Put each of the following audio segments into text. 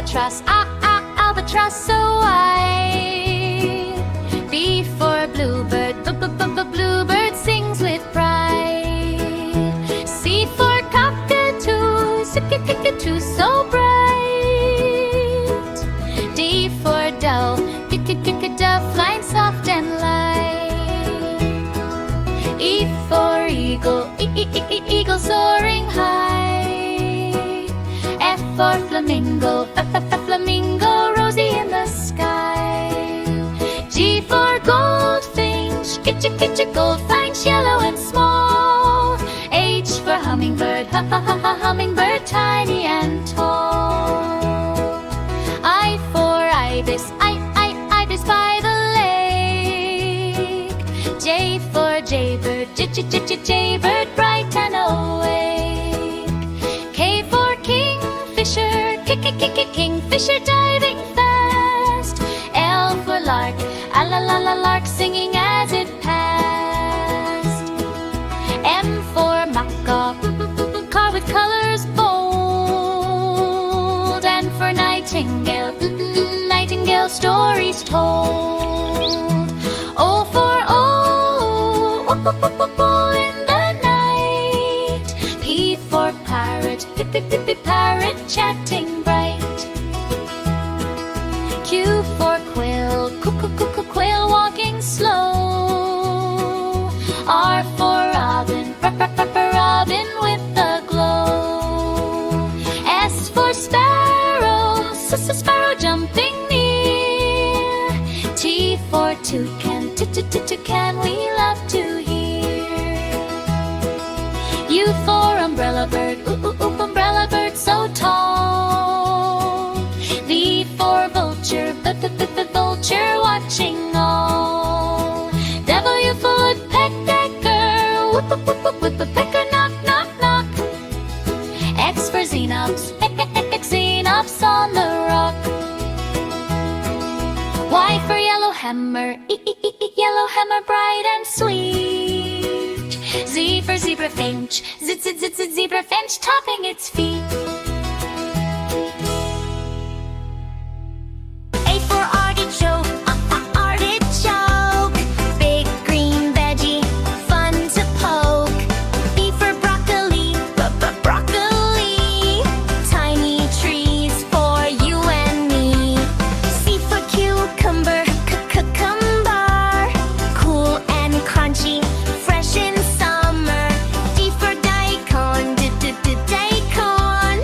albatross, albatross so white. B for bluebird, bluebird sings with pride. C for cockatoo, cockatoo so bright. D for dove, dove flying soft and light. E for eagle, eagle soaring high. F for flamingo, flamingo rosy in the sky. G for goldfinch, goldfinch yellow and small. H for hummingbird, hummingbird tiny and tall. I for ibis, ibis by the lake. J for jaybird, jaybird bright and awake. K for kingfisher, kingfisher diving fast. L for lark, lark singing as it passed. M for macaw, car with colors bold. And for nightingale, nightingale stories told. O for owl in the night. P for parrot, parrot chatting bright. Q for quail, quail walking slow. R for robin, robin with the glow. S for sparrow, sparrow jumping near. T for toucan, toucan we love to hear. U for umbrella bird, umbrella bird so tall. V for vulture, vulture watching all. W for woodpecker, woodpecker knock, knock, knock. X for xenops, xenops on the rock. Y for yellow hammer, yellow hammer bright and sweet. Z for zebra finch, zebra finch tapping its feet. A for artichoke, artichoke, big green veggie, fun to poke. B for broccoli, broccoli, tiny trees for you and me. C for cucumber, cucumber, cool and crunchy, fresh in summer. D for daikon, daikon,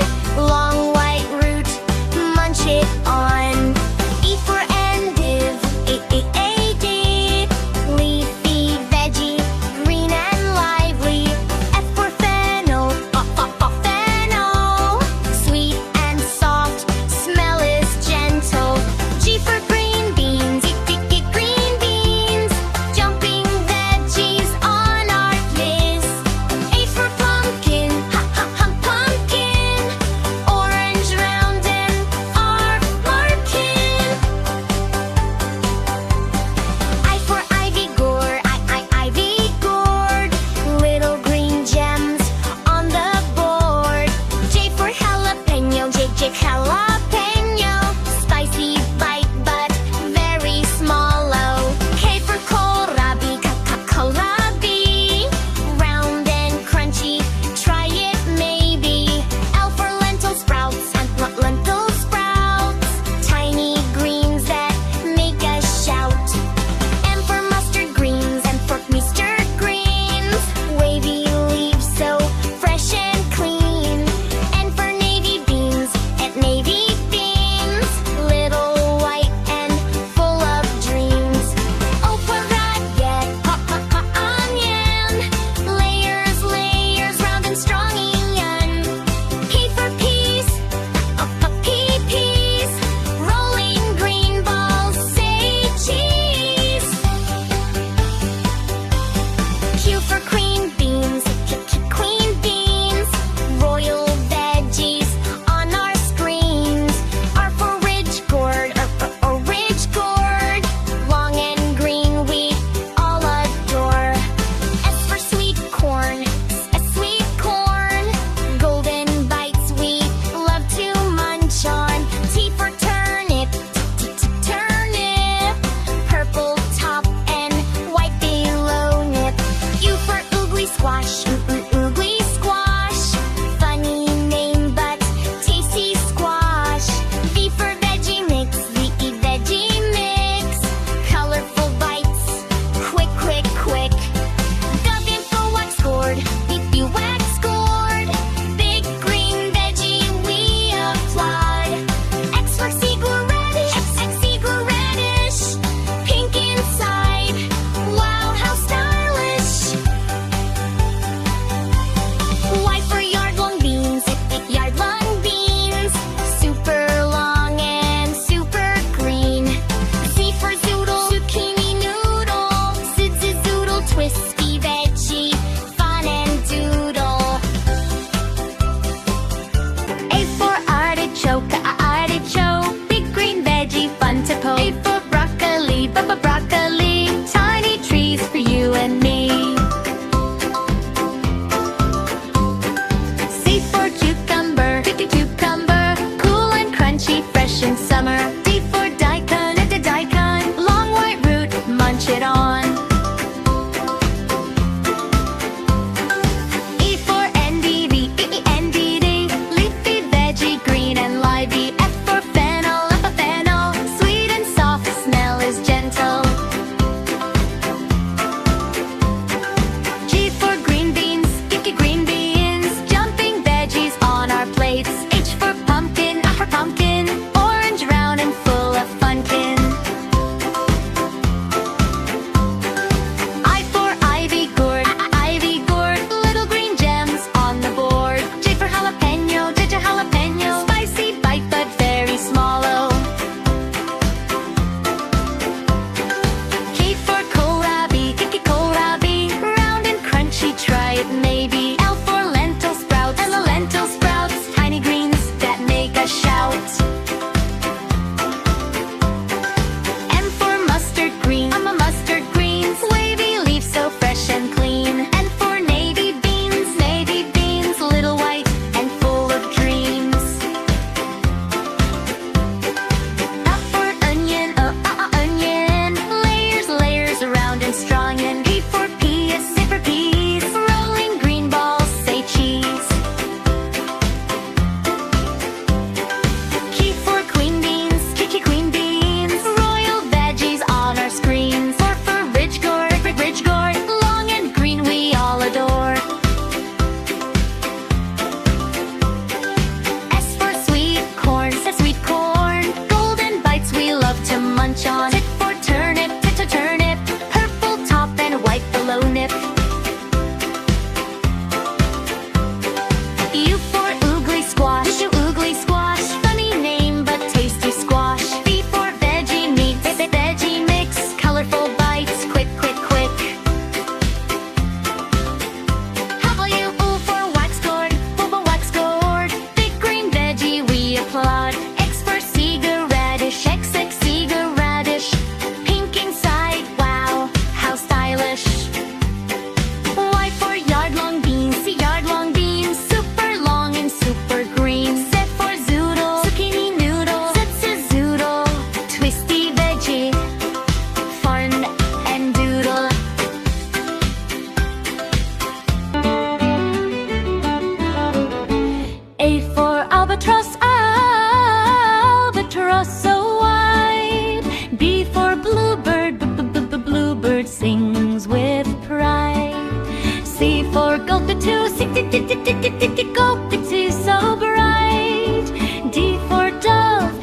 Go, pixie so bright. D for dove,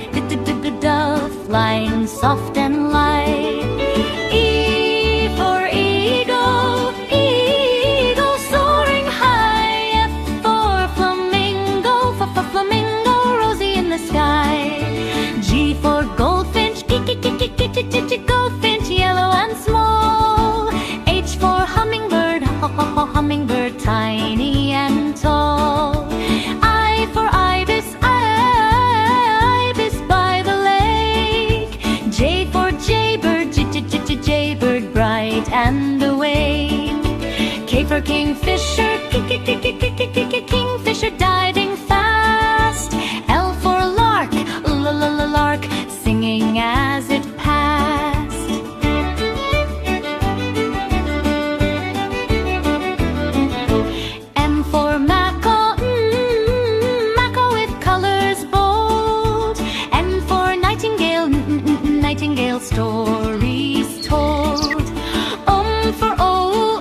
dove, flying soft and light. E for eagle, eagle soaring high. F for flamingo, flamingo, rosy in the sky. G for goldfinch, goldfinch, yellow and small. H for hummingbird, hummingbird, tiny and tall. I for ibis, ibis by the lake. J for jaybird, jaybird, bright and awake. K for kingfisher, kingfisher, diving fast. L for lark, lark, singing as it passed. M for macaw, macaw with colors bold. N for nightingale, nightingale, stories told. For owl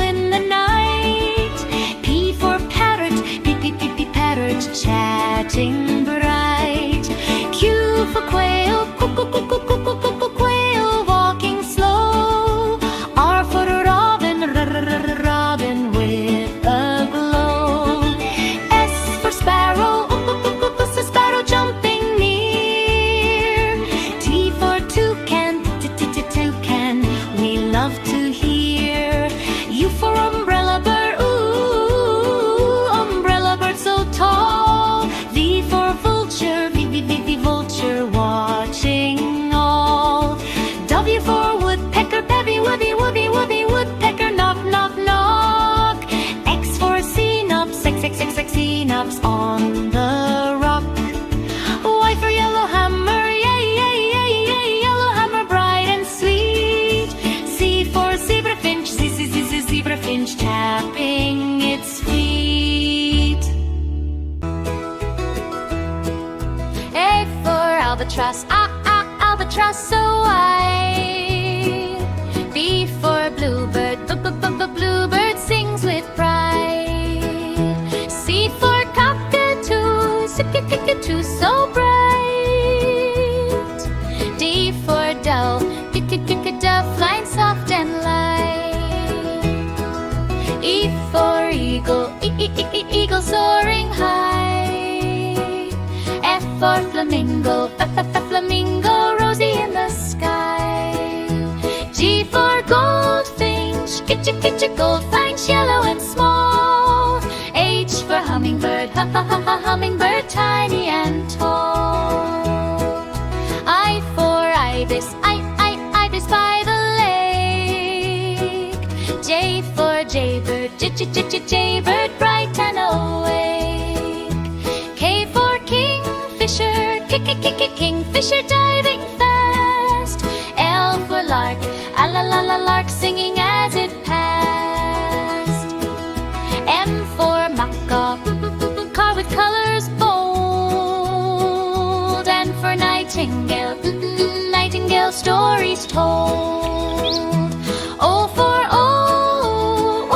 in the night. P for parrot, parrot, chatting bright. Q for quail, quail, walking slow. R for robin, robin with a glow. S for sparrow, sparrow jumping near. T for toucan, toucan, we love to hear. U for umbrella bird, ooh, umbrella bird so tall. V for vulture, vulture, watching all. W for woodpecker, wubby, woodpecker, knock, knock, knock. X for cynops, cynops on the rock. Y for yellow hammer, yellow hammer, bright and sweet. C for zebra finch, zebra finch, tapping its feet. A for albatross, albatross so wide. B for bluebird, bluebird sings with pride. C for cockatoo, cockatoo so bright. D for dove, dove, flying soft and light. E for eagle, eagle soaring high. F for flamingo, flamingo, rosy in the sky. G for goldfinch, goldfinch, yellow and small. H for hummingbird, hummingbird, tiny and tall. I for ibis, ibis by the lake. J for jaybird, jaybird, bright and awake. K for kingfisher, kingfisher, diving fast. L for lark, lark, singing as it passed. M for macaw, car with colors bold. And for nightingale, nightingale, stories told. O for owl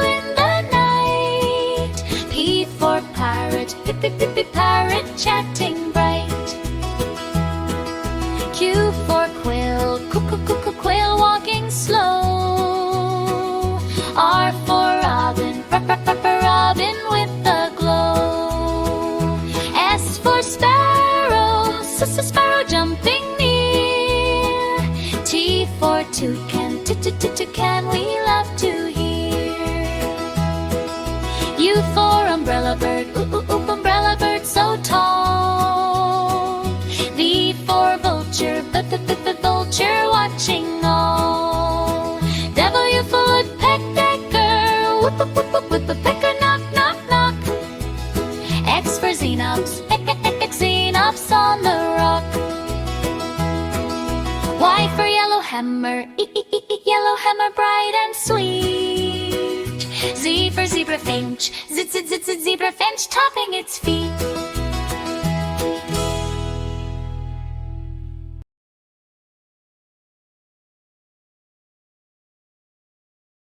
in the night. P for parrot, parrot, chatting bright. Q for quail, quail, walking slow. R for robin, robin with a glow. S for sparrow, sparrow jumping near. T for toucan, toucan, we love to hear. U for umbrella bird, umbrella bird so tall. V for vulture, vulture, watching all. W for woodpecker, woodpecker, knock, knock, knock. X for xenops, xenops on the rock. Y for yellow hammer, yellow hammer, bright and sweet. Z for zebra finch, zebra finch, tapping its feet.